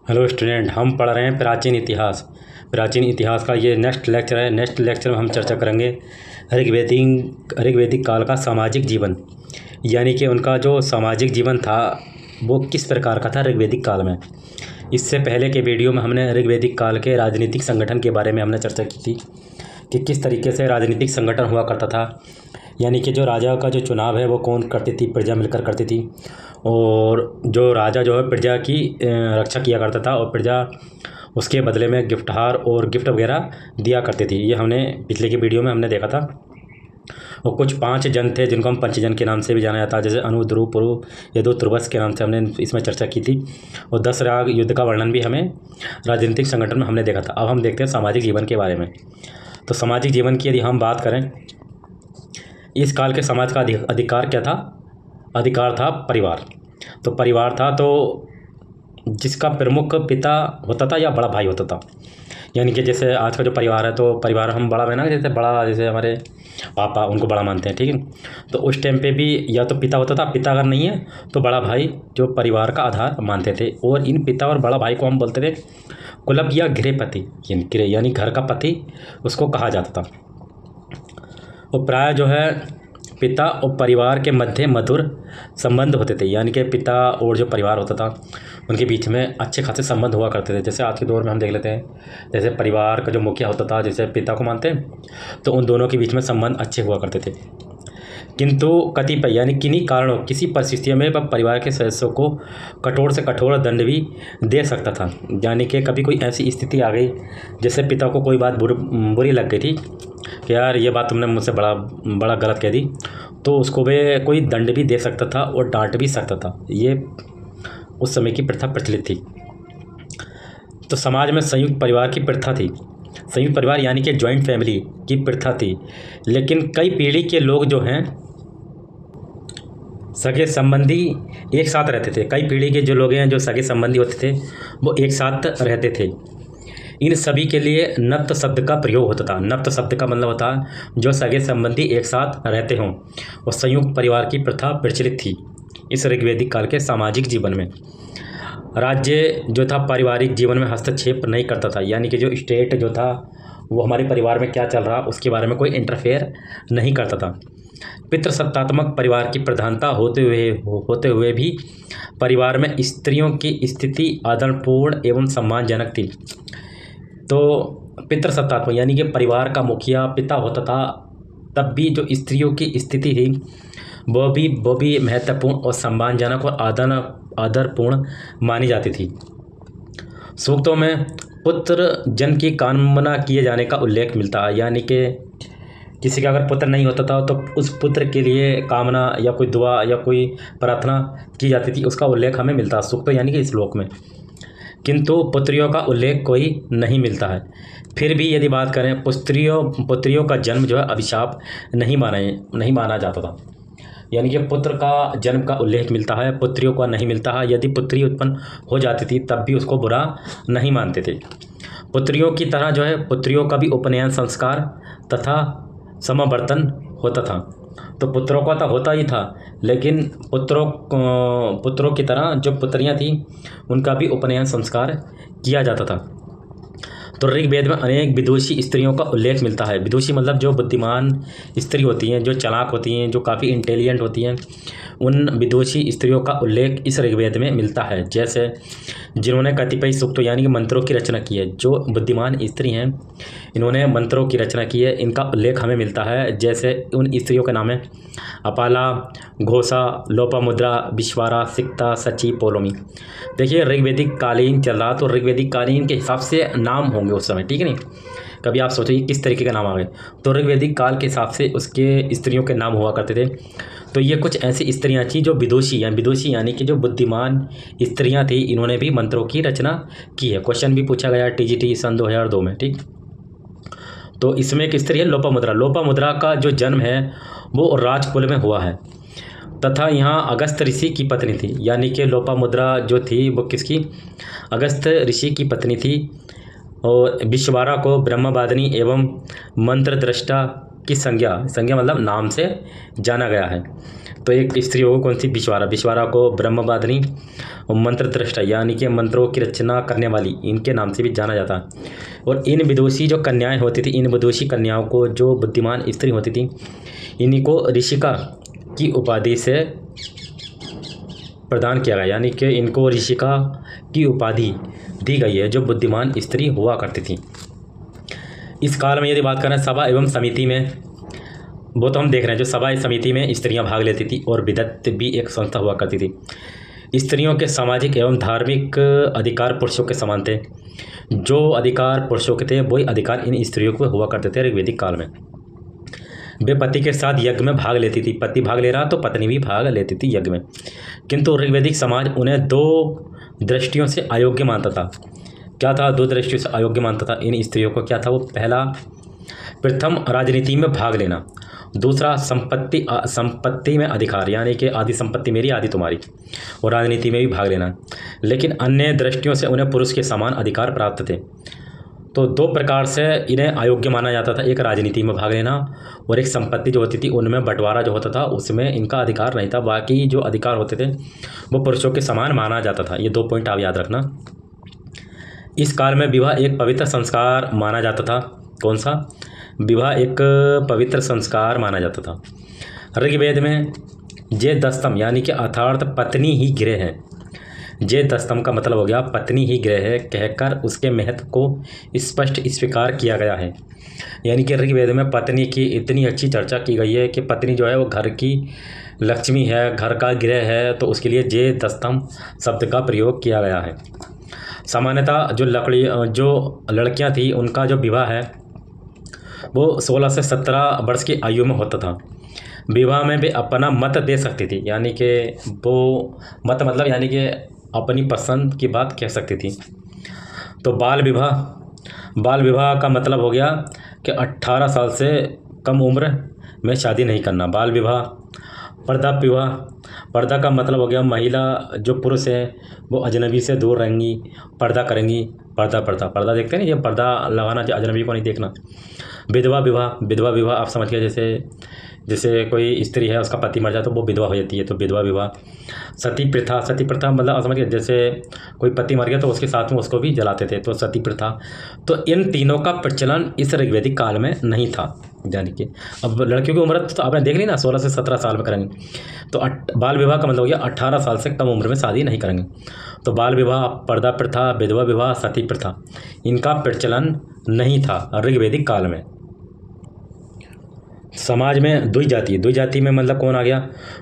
Hello student, हम पढ़ रहे हैं प्राचीन इतिहास। प्राचीन इतिहास का ये नेक्स्ट लेक्चर है। नेक्स्ट लेक्चर में हम चर्चा करेंगे ऋग्वैदिक काल का सामाजिक जीवन, यानी कि उनका जो सामाजिक जीवन था वो किस प्रकार का था ऋग्वैदिक काल में। इससे पहले के वीडियो में हमने ऋग्वैदिक काल के राजनीतिक संगठन के बारे में हमने चर्चा की थी कि किस तरीके से राजनीतिक संगठन हुआ करता था, यानी कि जो राजा का जो चुनाव है वो कौन करती थी, प्रजा मिलकर करती थी, और जो राजा जो है प्रजा की रक्षा किया करता था और प्रजा उसके बदले में गिफ्टहार और गिफ्ट वगैरह दिया करती थी। ये हमने पिछले के वीडियो में हमने देखा था। और कुछ 5 जन थे जिनको हम पंचजन के नाम से भी जाना जाता है, जैसे अनु, ध्रुव, पुरु, यदु, तुर्वस के नाम से हमने इसमें चर्चा की थी। और 10 राग युद्ध का वर्णन भी हमें राजनीतिक संगठन में हमने देखा था। अब हम देखते हैं सामाजिक जीवन के बारे में। तो सामाजिक जीवन की यदि हम बात करें, इस काल के समाज का अधिकार क्या था? अधिकार था परिवार। तो परिवार था तो जिसका प्रमुख पिता होता था या बड़ा भाई होता था, यानी कि जैसे आज का जो परिवार है तो परिवार हम बड़ा बना, जैसे बड़ा, जैसे हमारे पापा उनको बड़ा मानते हैं, ठीक है। तो उस टाइम पे भी या तो पिता होता था, पिता अगर नहीं है तो बड़ा भाई जो परिवार का आधार मानते थे। और इन पिता और बड़ा भाई को हम बोलते थे कुलप या गृहपति, यानी घर का पति उसको कहा जाता था। और प्राय जो है पिता और परिवार के मध्य मधुर संबंध होते थे, यानी कि पिता और जो परिवार होता था उनके बीच में अच्छे खासे संबंध हुआ करते थे। जैसे आज के दौर में हम देख लेते हैं, जैसे परिवार का जो मुखिया होता था, जैसे पिता को मानते हैं, तो उन दोनों के बीच में संबंध अच्छे हुआ करते थे। किंतु कतिपय यानी किन्हीं कारणों, किसी परिस्थितियों में वह परिवार के सदस्यों को कठोर से कठोर दंड भी दे सकता था। यानी कि कभी कोई ऐसी स्थिति आ गई, जैसे पिता को कोई बात बुरी लग गई थी कि यार ये बात तुमने मुझसे बड़ा गलत कह दी, तो उसको वे कोई दंड भी दे सकता था और डांट भी सकता था। ये उस समय की प्रथा प्रचलित थी। तो समाज में संयुक्त परिवार की प्रथा थी। संयुक्त परिवार यानी कि जॉइंट फैमिली की प्रथा थी, लेकिन कई पीढ़ी के लोग जो हैं सगे संबंधी एक साथ रहते थे। कई पीढ़ी के जो लोग हैं जो सगे संबंधी होते थे वो एक साथ रहते थे। इन सभी के लिए नप्त शब्द का प्रयोग होता था। नप्त शब्द का मतलब होता है जो सगे संबंधी एक साथ रहते हों। और संयुक्त परिवार की प्रथा प्रचलित थी इस ऋग्वैदिक काल के सामाजिक जीवन में। राज्य जो था पारिवारिक जीवन में हस्तक्षेप नहीं करता था, यानी कि जो स्टेट जो था वो हमारे परिवार में क्या चल रहा उसके बारे में कोई इंटरफेयर नहीं करता था। पितृसत्तात्मक परिवार की प्रधानता होते हुए भी परिवार में स्त्रियों की स्थिति आदरपूर्ण एवं सम्मानजनक थी। तो पितृसत्तात्मक यानी कि परिवार का मुखिया पिता होता था, तब भी जो स्त्रियों की स्थिति थी वो भी महत्वपूर्ण और सम्मानजनक और आदरपूर्ण मानी जाती थी। सूक्तों में पुत्र जन की कामना किए जाने का उल्लेख मिलता है, यानी कि किसी का अगर पुत्र नहीं होता था तो उस पुत्र के लिए कामना या कोई दुआ या कोई प्रार्थना की जाती थी, उसका उल्लेख हमें मिलता है सूक्त यानी कि श्लोक में। किंतु पुत्रियों का उल्लेख कोई नहीं मिलता है। फिर भी यदि बात करें पुत्रियों का जन्म जो है अभिशाप नहीं माना जाता था, यानी कि पुत्र का जन्म का उल्लेख मिलता है, पुत्रियों का नहीं मिलता है। यदि पुत्री उत्पन्न हो जाती थी तब भी उसको बुरा नहीं मानते थे। पुत्रियों की तरह जो है पुत्रियों का भी उपनयन संस्कार तथा समावर्तन होता था। तो पुत्रों का तो होता ही था, लेकिन पुत्रों की तरह जो पुत्रियां थी उनका भी उपनयन संस्कार किया जाता था। तो ऋग्वेद में अनेक विदुषी स्त्रियों का उल्लेख मिलता है। विदुषी मतलब जो बुद्धिमान स्त्री होती हैं, जो चालाक होती हैं, जो काफ़ी इंटेलिजेंट होती हैं, उन विदुषी स्त्रियों का उल्लेख इस ऋग्वेद में मिलता है। जैसे जिन्होंने कतिपय सूक्तों यानी कि मंत्रों की रचना की है, जो बुद्धिमान स्त्री हैं इन्होंने मंत्रों की रचना की है, इनका उल्लेख हमें मिलता है। जैसे उन स्त्रियों के नाम है अपाला, घोषा, लोपामुद्रा, विश्वारा, सिक्ता, सची, पोलोमी। देखिए ऋग्वैदिक कालीन चल रहा, तो ऋग्वैदिक कालीन के हिसाब से नाम होंगे उस समय, ठीक है नहीं। कभी आप सोचिए किस तरीके के नाम आ गए, तो ऋग्वैदिक काल के हिसाब से उसके स्त्रियों के नाम हुआ करते थे। तो ये कुछ ऐसी स्त्रियां थी जो विदुषी यानी कि जो बुद्धिमान स्त्रियां थी, इन्होंने भी मंत्रों की रचना की है। क्वेश्चन भी पूछा गया टीजीटी सन 2002 में, ठीक। तो इसमें एक स्त्री है लोपामुद्रा। लोपामुद्रा का जो जन्म है वो राजकुल में हुआ है तथा यहाँ अगस्त ऋषि की पत्नी थी, यानी कि लोपामुद्रा जो थी वो किसकी? अगस्त ऋषि की पत्नी थी। और विश्वारा को ब्रह्मवादिनी एवं मंत्र दृष्टा की संज्ञा मतलब नाम से जाना गया है। तो एक स्त्री होगी कौन सी, विश्वारा। विश्वारा को ब्रह्मवादिनी और मंत्र दृष्टा यानी कि मंत्रों की रचना करने वाली इनके नाम से भी जाना जाता है। और इन विदुषी जो कन्याएं होती थी, इन विदुषी कन्याओं को जो बुद्धिमान स्त्री होती थी, इन्हीं को ऋषिका की उपाधि से प्रदान किया गया, यानी कि इनको ऋषिका की उपाधि दी गई है जो बुद्धिमान स्त्री हुआ करती थी। इस काल में यदि बात करें सभा एवं समिति में, वो तो हम देख रहे हैं जो सभा समिति में स्त्रियां भाग लेती थी और विदत भी एक संस्था हुआ करती थी। स्त्रियों के सामाजिक एवं धार्मिक अधिकार पुरुषों के समान थे। जो अधिकार पुरुषों के थे वही अधिकार इन स्त्रियों को हुआ करते थे ऋग्वैदिक काल में। वे पति के साथ यज्ञ में भाग लेती थी, पति भाग ले रहा तो पत्नी भी भाग लेती थी यज्ञ में। किंतु ऋग्वैदिक समाज उन्हें दो दृष्टियों से अयोग्य मानता था। क्या था? दो दृष्टियों से अयोग्य मानता था इन स्त्रियों को। क्या था वो? पहला, प्रथम राजनीति में भाग लेना, दूसरा संपत्ति में अधिकार, यानी कि आधी संपत्ति मेरी आधी तुम्हारी, और राजनीति में भी भाग लेना। लेकिन अन्य दृष्टियों से उन्हें पुरुष के समान अधिकार प्राप्त थे। तो दो प्रकार से इन्हें अयोग्य माना जाता था, एक राजनीति में भाग लेना और एक संपत्ति जो होती थी उनमें बंटवारा जो होता था उसमें इनका अधिकार नहीं था। बाकी जो अधिकार होते थे वो पुरुषों के समान माना जाता था। ये 2 पॉइंट आप याद रखना। इस काल में विवाह एक पवित्र संस्कार माना जाता था। कौन सा? विवाह एक पवित्र संस्कार माना जाता था। ऋग्वेद में जे दस्तम यानी कि अर्थात पत्नी ही गृह है, जे दस्तम का मतलब हो गया पत्नी ही गृह है, कहकर उसके महत्व को स्पष्ट स्वीकार किया गया है। यानी कि ऋग्वेद में पत्नी की इतनी अच्छी चर्चा की गई है कि पत्नी जो है वो घर की लक्ष्मी है, घर का गृह है, तो उसके लिए जे दस्तम शब्द का प्रयोग किया गया है। सामान्यतः जो लड़कियां थी उनका जो विवाह है वो 16 से 17 वर्ष की आयु में होता था। विवाह में भी अपना मत दे सकती थी, यानी कि वो मत मतलब यानी कि अपनी पसंद की बात कह सकती थी। तो बाल विवाह का मतलब हो गया कि 18 साल से कम उम्र में शादी नहीं करना। बाल विवाह। पर्दा का मतलब हो गया महिला जो पुरुष है वो अजनबी से दूर रहेंगी, पर्दा करेंगी। पर्दा देखते हैं ना, ये पर्दा लगाना, अजनबी को नहीं देखना। विधवा विवाह आप समझ गए, जैसे कोई स्त्री है उसका पति मर जाए तो वो विधवा हो जाती है, तो विधवा विवाह। सती प्रथा मतलब आप समझ गए, जैसे कोई पति मर गया तो उसके साथ में उसको भी जलाते थे, तो सती प्रथा। तो इन तीनों का प्रचलन इस ऋग्वैदिक काल में नहीं था। यानी कि अब लड़कियों की उम्र तो आपने देख ली ना, 16 से 17 साल में करेंगे। तो बाल विवाह का मतलब हो गया 18 साल से कम उम्र में शादी नहीं करेंगे। तो बाल विवाह, पर्दा प्रथा, विधवा विवाह, सती प्रथा, इनका प्रचलन नहीं था ऋग्वैदिक काल में। समाज में द्विजाति में मतलब कौन आ गया?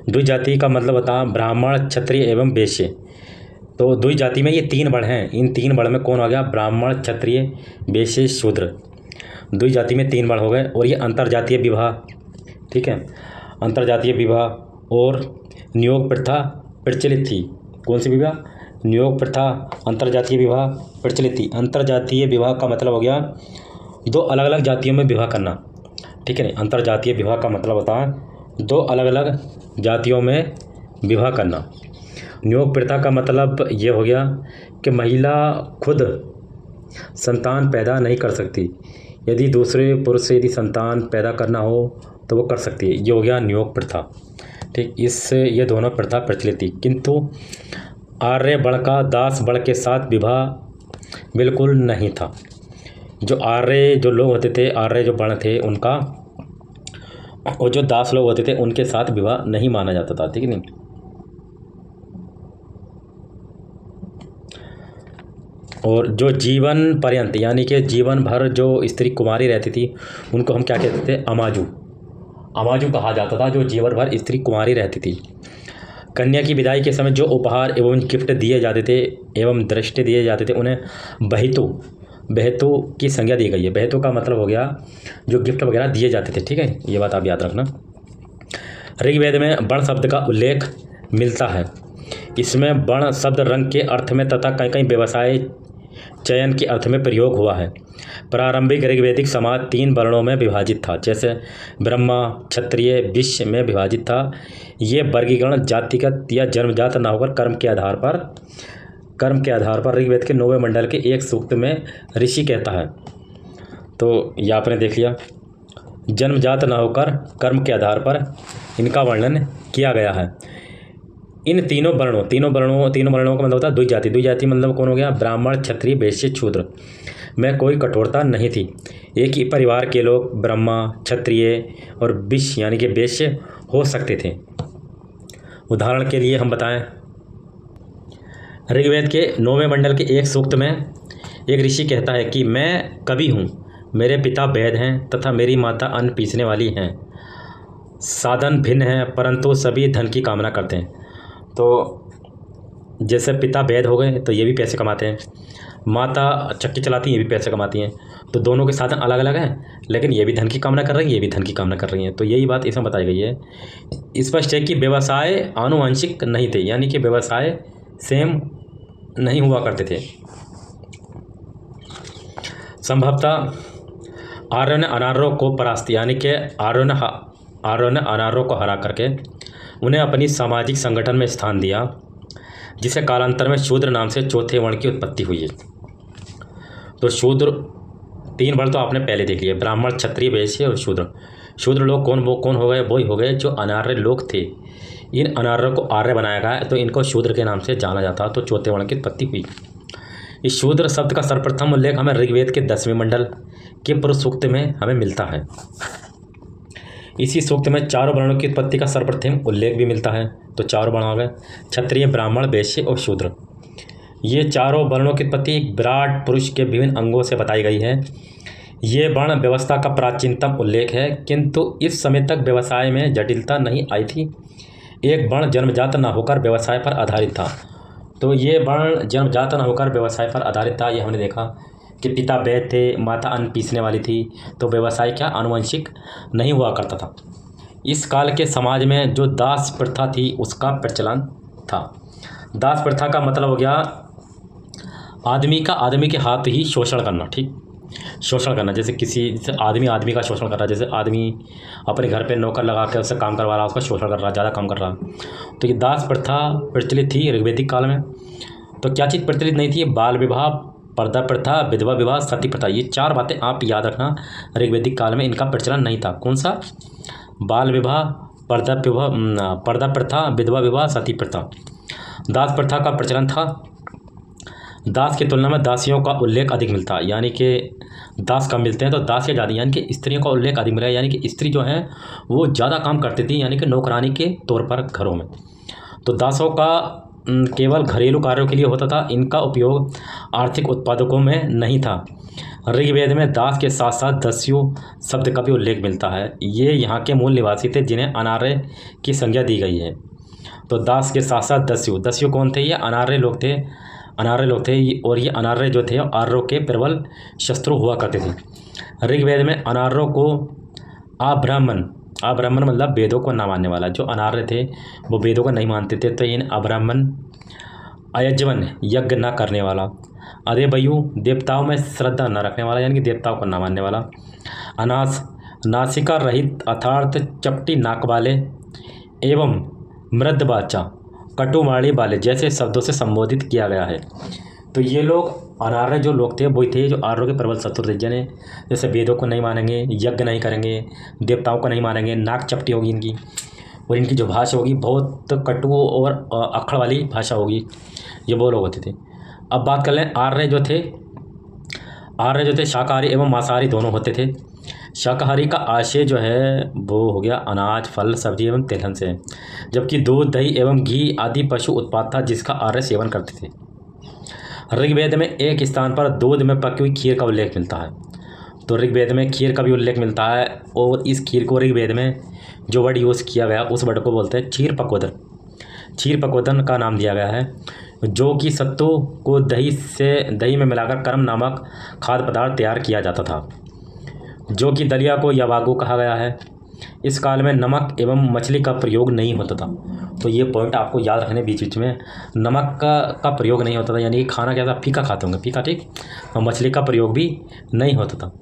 द्विजाति का मतलब होता है ब्राह्मण, क्षत्रिय एवं वैश्य। तो द्विजाति में ये 3 वर्ण हैं। इन 3 वर्ण में कौन आ गया? ब्राह्मण, क्षत्रिय, वैश्य, शूद्र। द्विजाति में 3 वर्ण हो गए। और ये अंतरजातीय विवाह, ठीक है, अंतरजातीय विवाह और नियोग प्रथा प्रचलित थी। कौन सी विवाह? नियोग प्रथा, अंतरजातीय विवाह प्रचलित थी। अंतरजातीय विवाह का मतलब हो गया 2 अलग अलग जातियों में विवाह करना, ठीक है नहीं। अंतरजातीय विवाह का मतलब होता है 2 अलग अलग जातियों में विवाह करना। नियोग प्रथा का मतलब ये हो गया कि महिला खुद संतान पैदा नहीं कर सकती, यदि दूसरे पुरुष से यदि संतान पैदा करना हो तो वो कर सकती है। ये हो गया नियोग प्रथा, ठीक। ये दोनों प्रथा प्रचलित थी। किंतु आर्य वर्ण का दास वर्ण के साथ विवाह बिल्कुल नहीं था। जो लोग होते थे, आर्य जो वर्ण थे उनका, और जो दास लोग होते थे उनके साथ विवाह नहीं माना जाता था, ठीक है नहीं। और जो जीवन पर्यंत यानी कि जीवन भर जो स्त्री कुमारी रहती थी उनको हम क्या कहते थे? अमाजू कहा जाता था, जो जीवन भर स्त्री कुमारी रहती थी। कन्या की विदाई के समय जो उपहार एवं गिफ्ट दिए जाते थे एवं दृष्टि दिए जाते थे उन्हें बहतू की संज्ञा दी गई है। बहतू का मतलब हो गया जो गिफ्ट वगैरह दिए जाते थे, ठीक है, ये बात आप याद रखना। ऋग्वेद में वर्ण शब्द का उल्लेख मिलता है। इसमें वर्ण शब्द रंग के अर्थ में तथा कहीं कहीं व्यवसाय चयन के अर्थ में प्रयोग हुआ है। प्रारंभिक ऋग्वैदिक समाज 3 वर्णों में विभाजित था, जैसे ब्रह्मा, क्षत्रिय, वैश्य में विभाजित था। ये वर्गीकरण जातिगत या जन्मजात न होकर कर्म के आधार पर ऋग्वेद के 9वें मंडल के एक सूक्त में ऋषि कहता है। तो ये आपने देख लिया। जन्मजात न होकर कर्म के आधार पर इनका वर्णन किया गया है। इन तीनों वर्णों का मतलब होता है द्विजाति। द्विजाति मतलब कौन हो गया? ब्राह्मण, क्षत्रिय, वैश्य, शूद्र में कोई कठोरता नहीं थी। एक ही परिवार के लोग ब्रह्मा, क्षत्रिय और विश्य यानी कि वैश्य हो सकते थे। उदाहरण के लिए हम बताएं, ऋग्वेद के 9वें मंडल के एक सूक्त में एक ऋषि कहता है कि मैं कवि हूँ, मेरे पिता वैद्य हैं तथा मेरी माता अन्न पीसने वाली हैं। साधन भिन्न हैं परंतु सभी धन की कामना करते हैं। तो जैसे पिता वैद्य हो गए तो ये भी पैसे कमाते हैं, माता चक्की चलाती हैं, ये भी पैसे कमाती हैं। तो दोनों के साधन अलग अलग हैं, लेकिन ये भी धन की कामना कर रही हैं, ये भी धन की कामना कर रही हैं। तो यही बात इसमें बताई गई है। स्पष्ट है कि व्यवसाय आनुवंशिक नहीं थे, यानी कि व्यवसाय सेम नहीं हुआ करते थे। संभवतः आर्यों ने अनार्यों को परास्त, यानी कि आर्यों ने अनार्यों को हरा करके उन्हें अपनी सामाजिक संगठन में स्थान दिया, जिसे कालांतर में शूद्र नाम से चौथे वर्ण की उत्पत्ति हुई है। तो शूद्र 3 वर्ण तो आपने पहले देख लिए, ब्राह्मण, क्षत्रिय, वैश्य और शूद्र। शूद्र लोग कौन हो गए? वही हो गए जो अनार्य लोग थे। इन अनार्यों को आर्य बनाया गया तो इनको शूद्र के नाम से जाना जाता, तो चौथे वर्ण की उत्पत्ति हुई। इस शूद्र शब्द का सर्वप्रथम उल्लेख हमें ऋग्वेद के 10वें मंडल के पूर्व सूक्त में हमें मिलता है। इसी सूक्त में चारों वर्णों की उत्पत्ति का सर्वप्रथम उल्लेख भी मिलता है। तो चारों वर्ण आ गए, क्षत्रिय, ब्राह्मण, वैश्य और शूद्र। ये चारों वर्णों की उत्पत्ति एक विराट पुरुष के विभिन्न अंगों से बताई गई है। ये वर्ण व्यवस्था का प्राचीनतम उल्लेख है, किंतु इस समय तक व्यवसाय में जटिलता नहीं आई थी। एक वर्ण जन्मजात न होकर व्यवसाय पर आधारित था। तो ये वर्ण जन्मजात न होकर व्यवसाय पर आधारित था। ये हमने देखा कि पिता वैद्य थे, माता अन्न पीसने वाली थी, तो व्यवसाय क्या आनुवंशिक नहीं हुआ करता था। इस काल के समाज में जो दास प्रथा थी उसका प्रचलन था। दास प्रथा का मतलब हो गया आदमी के हाथ ही शोषण करना। ठीक, शोषण करना, जैसे आदमी का शोषण कर रहा है, जैसे आदमी अपने घर पे नौकर लगा के उससे काम करवा रहा है, उसका शोषण कर रहा है, ज़्यादा काम कर रहा है। तो ये दास प्रथा प्रचलित थी ऋग्वैदिक काल में। तो क्या चीज़ प्रचलित नहीं थी? बाल विवाह, पर्दा प्रथा, विधवा विवाह, सती प्रथा। ये 4 बातें आप याद रखना, ऋग्वैदिक काल में इनका प्रचलन नहीं था। कौन सा? बाल विवाह, पर्दा प्रथा, विधवा विवाह, सती प्रथा। दास प्रथा का प्रचलन था। दास की तुलना में दासियों का उल्लेख अधिक मिलता है, यानी कि दास कम मिलते हैं तो दास या ज़्यादा, यानी कि स्त्रियों का उल्लेख अधिक मिला है। यानी कि स्त्री जो है वो ज़्यादा काम करती थी, यानी कि नौकरानी के तौर पर घरों में। तो दासों का केवल घरेलू कार्यों के लिए होता था, इनका उपयोग आर्थिक उत्पादकों में नहीं था। ऋग्वेद में दास के साथ साथ दस्यु शब्द का भी उल्लेख मिलता है। ये यहाँ के मूल निवासी थे जिन्हें अनार्य की संज्ञा दी गई है। तो दास के साथ साथ दस्यु कौन थे? ये अनार्य लोग थे। और ये अनार्य जो थे आर्यों के प्रबल शत्रु हुआ करते थे। ऋग्वेद में अनार्यों को अब्राह्मण मतलब वेदों को ना मानने वाला, जो अनार्य थे वो वेदों को नहीं मानते थे, तो इन अब्राह्मण, अयजवन यज्ञ न करने वाला, अदेवयु देवताओं में श्रद्धा न रखने वाला, यानी कि देवताओं को न मानने वाला, अनास नासिका रहित अर्थात चपटी नाक वाले एवं मृदवाचा कटुवाणी वाले जैसे शब्दों से संबोधित किया गया है। तो ये लोग अनार्य जो लोग थे वही थे जो आर्यों के प्रबल शत्रु थे, जिन्हें जैसे वेदों को नहीं मानेंगे, यज्ञ नहीं करेंगे, देवताओं को नहीं मानेंगे, नाक चपटी होगी इनकी, और इनकी जो भाषा होगी बहुत कटु और अक्खड़ वाली भाषा होगी। ये वो लोग होते थे। अब बात कर लें आर्य जो थे शाकाहारी एवं मांसाहारी दोनों होते थे। शाकाहारी का आशय जो है वो हो गया अनाज, फल, सब्जी एवं तिलहन से, जबकि दूध, दही एवं घी आदि पशु उत्पाद था जिसका आर्य सेवन करते थे। ऋग्वेद में एक स्थान पर दूध में पकी हुई खीर का उल्लेख मिलता है। तो ऋग्वेद में खीर का भी उल्लेख मिलता है, और इस खीर को ऋग्वेद में जो वर्ड यूज़ किया गया उस वर्ड को बोलते हैं क्षीर पकोदन। क्षीर पकोदन का नाम दिया गया है, जो कि सत्तू को दही में मिलाकर कर्म नामक खाद्य पदार्थ तैयार किया जाता था, जो कि दलिया को यवागु कहा गया है। इस काल में नमक एवं मछली का प्रयोग नहीं होता था। तो ये पॉइंट आपको याद रखने, बीच में नमक का प्रयोग नहीं होता था, यानी कि खाना क्या था, फीका खाते होंगे, फीका, ठीक। और मछली का प्रयोग भी नहीं होता था।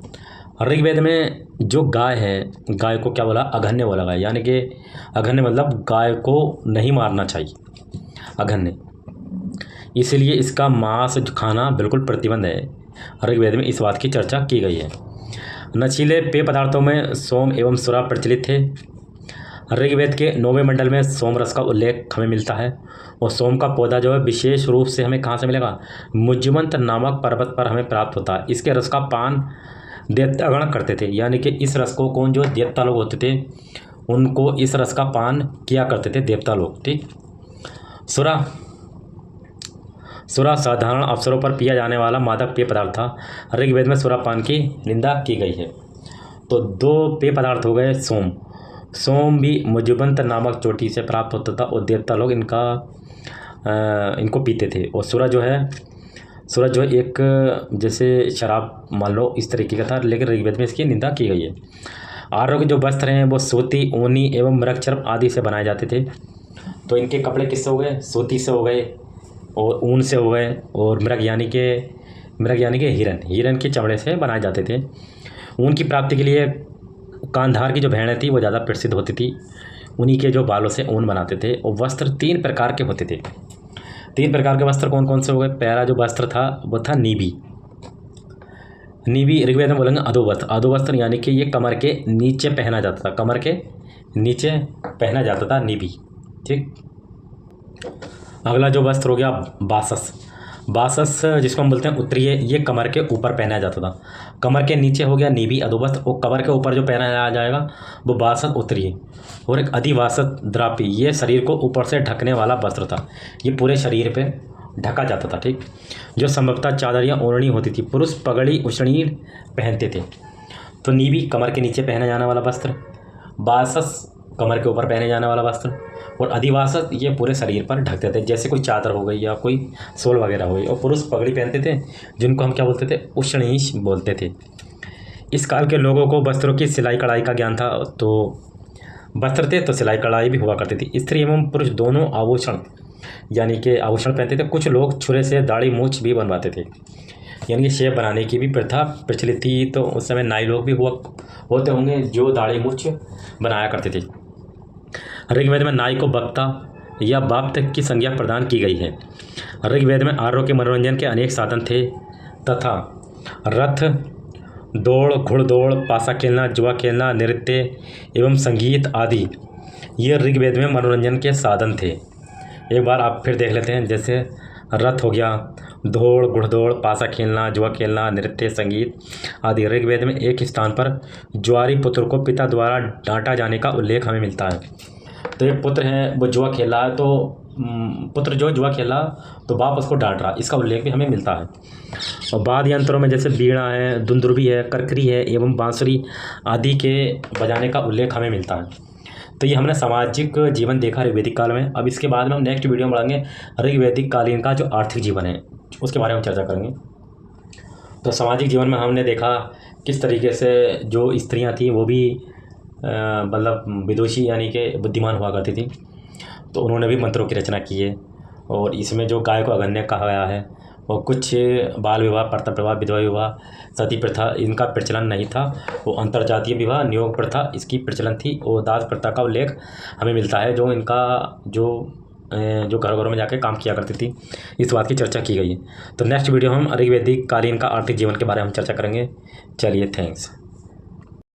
ऋग्वेद में जो गाय है, गाय को क्या बोला? अघन्य बोला गया, यानी कि अघन्य मतलब गाय को नहीं मारना चाहिए, अघन्य। इसलिए इसका मांस खाना बिल्कुल प्रतिबंध है। ऋग्वेद में इस बात की चर्चा की गई है। नशीले पेय पदार्थों में सोम एवं सुरा प्रचलित थे। ऋग्वेद के 9वें मंडल में सोम रस का उल्लेख हमें मिलता है। और सोम का पौधा जो है विशेष रूप से हमें कहाँ से मिलेगा, मुज्जमंत नामक पर्वत पर हमें प्राप्त होता है। इसके रस का पान देवतागण करते थे, यानी कि इस रस को कौन, जो देवता लोग होते थे उनको इस रस का पान किया करते थे देवता लोग। ठीक। सुरा सुरा साधारण अवसरों पर पिया जाने वाला मादक पेय पदार्थ था। ऋग्वेद में सुरापान की निंदा की गई है। तो 2 पेय पदार्थ हो गए। सोम भी मुज्जमंत नामक चोटी से प्राप्त होता था और देवता लोग इनको पीते थे। और सुरा जो है एक जैसे शराब मान लो इस तरीके का था, लेकिन ऋग्वेद में इसकी निंदा की गई है। आर्यों के जो वस्त्र हैं वो सूती, ऊनी एवं मृगचर्म आदि से बनाए जाते थे। तो इनके कपड़े किससे हो गए, सूती से हो गए और ऊन से हो गए, और मृग यानी कि हिरन के चमड़े से बनाए जाते थे। ऊन की प्राप्ति के लिए कांधार की जो भेड़ें थी वो ज़्यादा प्रसिद्ध होती थी। उन्हीं के जो बालों से ऊन बनाते थे। और वस्त्र 3 प्रकार के होते थे। 3 प्रकार के वस्त्र कौन कौन से हो गए। पहला जो वस्त्र था वो था नीबी। ऋग्वेद में बोलेंगे अधोवस्त्र, यानी कि ये कमर के नीचे पहना जाता था। कमर के नीचे पहना जाता था नीबी। ठीक। अगला जो वस्त्र हो गया बासस जिसको हम बोलते हैं उत्तरीय, ये कमर के ऊपर पहना जाता था। कमर के नीचे हो गया नीबी अधोवस्त्र, और कमर के ऊपर जो पहना जाएगा वो बासस उत्तरीय। और एक अधिवासत द्रापी, ये शरीर को ऊपर से ढकने वाला वस्त्र था। ये पूरे शरीर पे ढका जाता था। ठीक। जो संभवतः चादर या ओढ़नी होती थी। पुरुष पगड़ी उछनी पहनते थे। तो नीबी कमर के नीचे पहने जाने वाला वस्त्र, बासस कमर के ऊपर पहने जाने वाला वस्त्र, और अधिवासत ये पूरे शरीर पर ढकते थे, जैसे कोई चादर हो गई या कोई सोल वगैरह हो गई। और पुरुष पगड़ी पहनते थे, जिनको हम क्या बोलते थे, उष्णीश बोलते थे। इस काल के लोगों को वस्त्रों की सिलाई कढ़ाई का ज्ञान था। तो वस्त्र थे तो सिलाई कढ़ाई भी हुआ करती थी। स्त्री एवं पुरुष दोनों आभूषण यानी कि आभूषण पहनते थे। कुछ लोग छुरे से दाढ़ी मूछ भी बनवाते थे, यानी कि शेव बनाने की भी प्रथा प्रचलित थी। तो उस समय नाई लोग भी होते होंगे जो दाढ़ी मूछ बनाया करते थे। ऋग्वेद में नाई को वक्ता या बाप्त की संज्ञा प्रदान की गई है। ऋग्वेद में आर्यों के मनोरंजन के अनेक साधन थे तथा रथ दौड़, घुड़दौड़, पासा खेलना, जुआ खेलना, नृत्य एवं संगीत आदि ये ऋग्वेद में मनोरंजन के साधन थे। एक बार आप फिर देख लेते हैं। जैसे रथ हो गया, दौड़, घुड़दौड़, पासा खेलना, जुआ खेलना, नृत्य, संगीत आदि। ऋग्वेद में एक स्थान पर ज्वारी पुत्र को पिता द्वारा डांटा जाने का उल्लेख हमें मिलता है। तो एक पुत्र है वो जुआ खेल रहा है, तो पुत्र जो जुआ खेला तो बाप उसको डांट रहा, इसका उल्लेख भी हमें मिलता है। और वाद्य यंत्रों में जैसे बीड़ा है, दुंदुरबी है, करकरी है एवं बांसुरी आदि के बजाने का उल्लेख हमें मिलता है। तो ये हमने सामाजिक जीवन देखा ऋग्वेदिक काल में। अब इसके बाद में हम नेक्स्ट वीडियो में बढ़ेंगे ऋग्वेदिक कालीन का जो आर्थिक जीवन है उसके बारे में चर्चा करेंगे। तो सामाजिक जीवन में हमने देखा किस तरीके से जो स्त्रियां थी वो भी मतलब विदुषी यानी कि बुद्धिमान हुआ करती थी। तो उन्होंने भी मंत्रों की रचना की है। और इसमें जो गाय को अगण्य कहा गया है, और कुछ बाल विवाह, प्रताप विवाह, विधवा विवाह, सती प्रथा इनका प्रचलन नहीं था। वो अंतर्जातीय विवाह, नियोग प्रथा इसकी प्रचलन थी। और दास प्रथा का उल्लेख हमें मिलता है, जो इनका जो घरों में जाकर काम किया करती थी। इस बात की चर्चा की गई है। तो नेक्स्ट वीडियो हम ऋग्वेदिक कालीन का आर्थिक जीवन के बारे में चर्चा करेंगे। चलिए, थैंक्स।